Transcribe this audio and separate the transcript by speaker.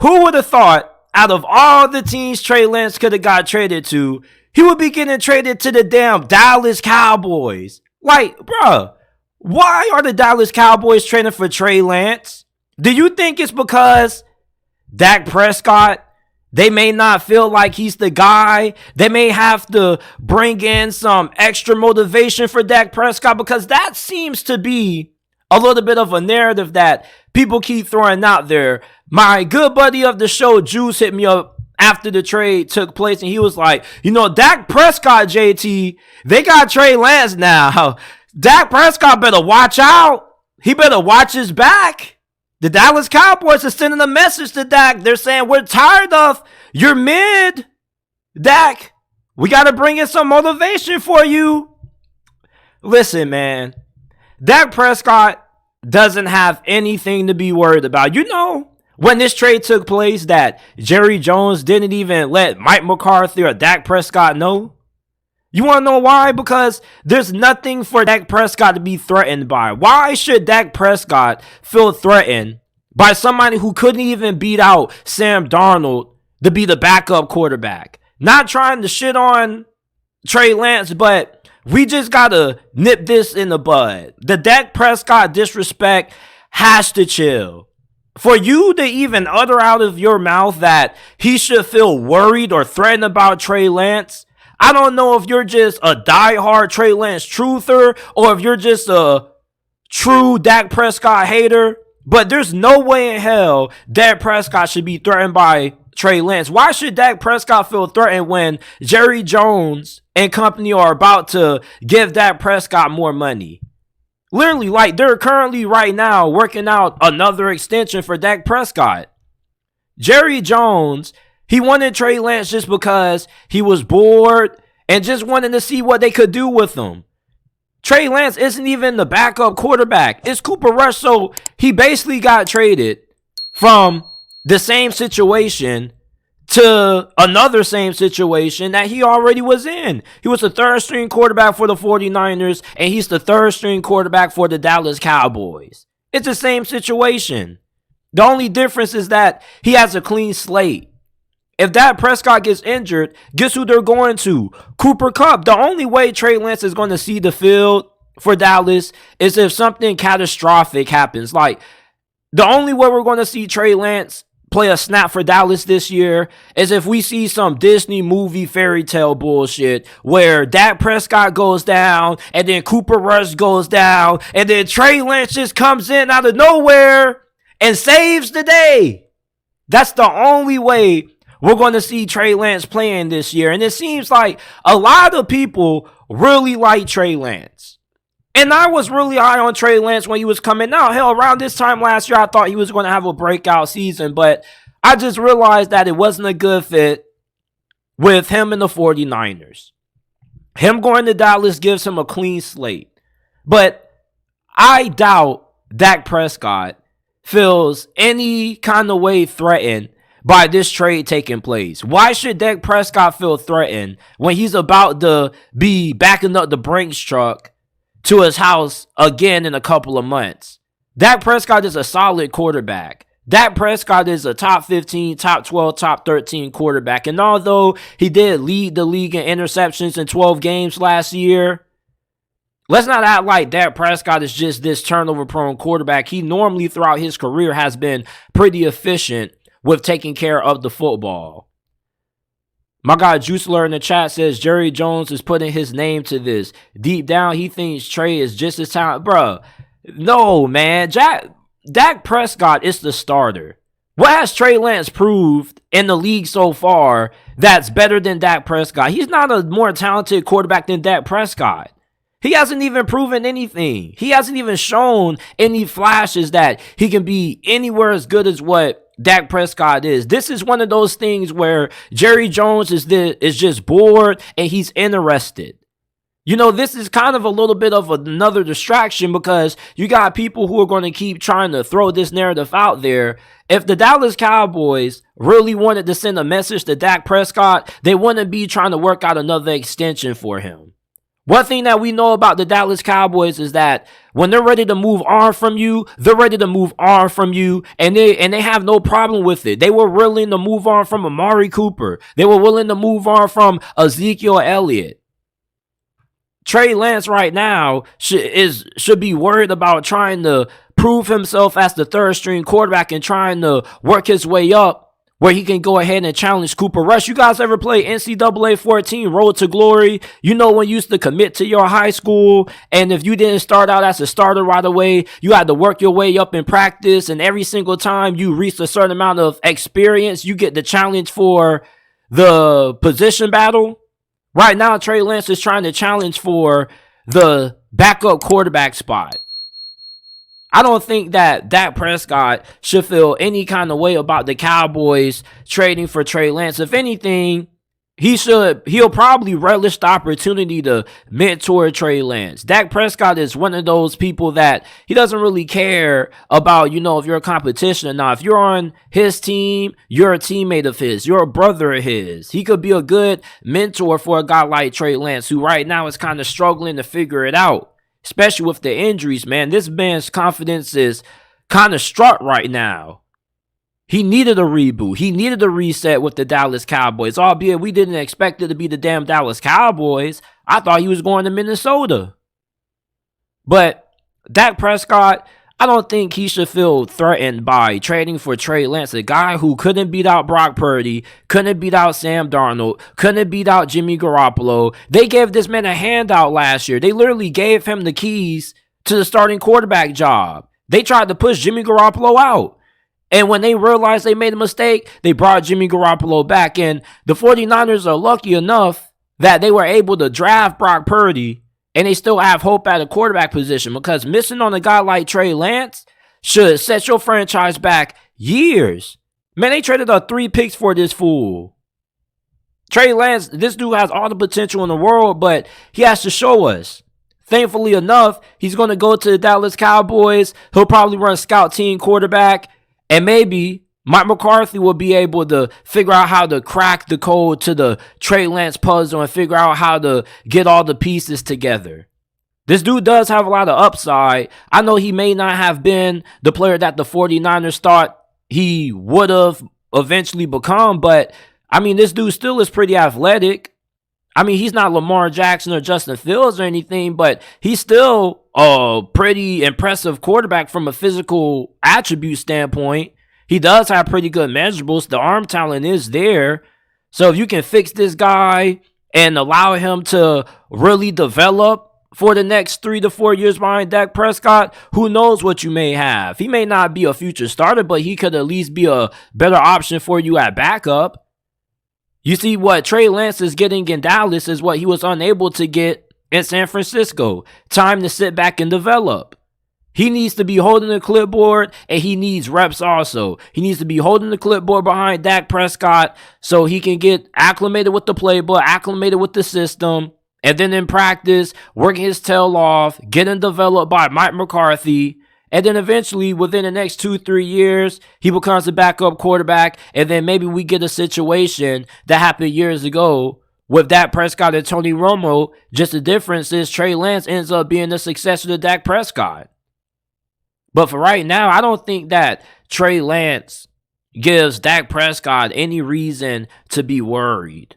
Speaker 1: Who would have thought out of all the teams Trey Lance could have got traded to, he would be getting traded to the damn Dallas Cowboys? Like, bruh, why are the Dallas Cowboys trading for Trey Lance? Do you think it's because Dak Prescott, they may not feel like he's the guy? They may have to bring in some extra motivation for Dak Prescott, because that seems to be a little bit of a narrative that people keep throwing out there. My good buddy of the show, Juice, hit me up after the trade took place, and he was like, Dak Prescott, JT, they got Trey Lance now. Dak Prescott better watch out. He better watch his back. The Dallas Cowboys are sending a message to Dak. They're saying, we're tired of your mid, Dak. We got to bring in some motivation for you. Listen, man. Dak Prescott doesn't have anything to be worried about. When this trade took place, that Jerry Jones didn't even let Mike McCarthy or Dak Prescott know. You want to know why? Because there's nothing for Dak Prescott to be threatened by. Why should Dak Prescott feel threatened by somebody who couldn't even beat out Sam Darnold to be the backup quarterback? Not trying to shit on Trey Lance, but we just got to nip this in the bud. The Dak Prescott disrespect has to chill. For you to even utter out of your mouth that he should feel worried or threatened about Trey Lance, I don't know if you're just a diehard Trey Lance truther or if you're just a true Dak Prescott hater, but there's no way in hell Dak Prescott should be threatened by Trey Lance. Why should Dak Prescott feel threatened when Jerry Jones and company are about to give Dak Prescott more money? Literally, like, they're currently right now working out another extension for Dak Prescott. Jerry Jones, he wanted Trey Lance just because he was bored and just wanted to see what they could do with him. Trey Lance isn't even the backup quarterback. It's Cooper Rush, so he basically got traded from the same situation to another same situation that he already was in. He was the third string quarterback for the 49ers, and he's the third string quarterback for the Dallas Cowboys. It's the same situation. The only difference is that he has a clean slate. If Dak Prescott gets injured, guess who they're going to? Cooper Kupp. The only way Trey Lance is going to see the field for Dallas is if something catastrophic happens. Like, the only way we're going to see Trey Lance play a snap for Dallas this year is if we see some Disney movie fairy tale bullshit where Dak Prescott goes down and then Cooper Rush goes down and then Trey Lance just comes in out of nowhere and saves the day. That's the only way we're going to see Trey Lance playing this year. And it seems like a lot of people really like Trey Lance. And I was really high on Trey Lance when he was coming out. Hell, around this time last year, I thought he was going to have a breakout season. But I just realized that it wasn't a good fit with him and the 49ers. Him going to Dallas gives him a clean slate. But I doubt Dak Prescott feels any kind of way threatened by this trade taking place. Why should Dak Prescott feel threatened when he's about to be backing up the Brinks truck to his house again in a couple of months? Dak Prescott is a solid quarterback. Dak Prescott is a top 15, top 12, top 13 quarterback. And although he did lead the league in interceptions in 12 games last year, let's not act like Dak Prescott is just this turnover-prone quarterback. He normally throughout his career has been pretty efficient with taking care of the football. My guy Juiceler in the chat says Jerry Jones is putting his name to this. Deep down, he thinks Trey is just as talented. Bruh, no, man. Dak Prescott is the starter. What has Trey Lance proved in the league so far that's better than Dak Prescott? He's not a more talented quarterback than Dak Prescott. He hasn't even proven anything. He hasn't even shown any flashes that he can be anywhere as good as what Dak Prescott is. This is one of those things where Jerry Jones is just bored and he's interested. This is kind of a little bit of another distraction because you got people who are going to keep trying to throw this narrative out there. If the Dallas Cowboys really wanted to send a message to Dak Prescott, they wouldn't be trying to work out another extension for him. One thing that we know about the Dallas Cowboys is that when they're ready to move on from you, they're ready to move on from you, and they have no problem with it. They were willing to move on from Amari Cooper. They were willing to move on from Ezekiel Elliott. Trey Lance right now should be worried about trying to prove himself as the third string quarterback and trying to work his way up where he can go ahead and challenge Cooper Rush. You guys ever play NCAA 14 Road to Glory? You know when you used to commit to your high school, and if you didn't start out as a starter right away, you had to work your way up in practice, and every single time you reached a certain amount of experience, you get the challenge for the position battle. Right now, Trey Lance is trying to challenge for the backup quarterback spot. I don't think that Dak Prescott should feel any kind of way about the Cowboys trading for Trey Lance. If anything, he'll probably relish the opportunity to mentor Trey Lance. Dak Prescott is one of those people that he doesn't really care about, if you're a competition or not. If you're on his team, you're a teammate of his. You're a brother of his. He could be a good mentor for a guy like Trey Lance, who right now is kind of struggling to figure it out. Especially with the injuries, man. This man's confidence is kind of struck right now. He needed a reboot. He needed a reset with the Dallas Cowboys. Albeit we didn't expect it to be the damn Dallas Cowboys. I thought he was going to Minnesota. But Dak Prescott, I don't think he should feel threatened by trading for Trey Lance, a guy who couldn't beat out Brock Purdy, couldn't beat out Sam Darnold, couldn't beat out Jimmy Garoppolo. They gave this man a handout last year. They literally gave him the keys to the starting quarterback job. They tried to push Jimmy Garoppolo out. And when they realized they made a mistake, they brought Jimmy Garoppolo back. And the 49ers are lucky enough that they were able to draft Brock Purdy, and they still have hope at a quarterback position, because missing on a guy like Trey Lance should set your franchise back years. Man, they traded 3 picks for this fool. Trey Lance, this dude has all the potential in the world, but he has to show us. Thankfully enough, he's going to go to the Dallas Cowboys. He'll probably run scout team quarterback, and maybe Mike McCarthy will be able to figure out how to crack the code to the Trey Lance puzzle and figure out how to get all the pieces together. This dude does have a lot of upside. I know he may not have been the player that the 49ers thought he would have eventually become, but this dude still is pretty athletic. He's not Lamar Jackson or Justin Fields or anything, but he's still a pretty impressive quarterback from a physical attribute standpoint. He does have pretty good measurables. The arm talent is there. So if you can fix this guy and allow him to really develop for the next 3 to 4 years behind Dak Prescott, who knows what you may have. He may not be a future starter, but he could at least be a better option for you at backup. You see, what Trey Lance is getting in Dallas is what he was unable to get in San Francisco. Time to sit back and develop. He needs to be holding the clipboard, and he needs reps also. He needs to be holding the clipboard behind Dak Prescott so he can get acclimated with the playbook, acclimated with the system, and then in practice, working his tail off, getting developed by Mike McCarthy, and then eventually, within the next 2-3 years, he becomes a backup quarterback, and then maybe we get a situation that happened years ago with Dak Prescott and Tony Romo. Just the difference is Trey Lance ends up being the successor to Dak Prescott. But for right now, I don't think that Trey Lance gives Dak Prescott any reason to be worried.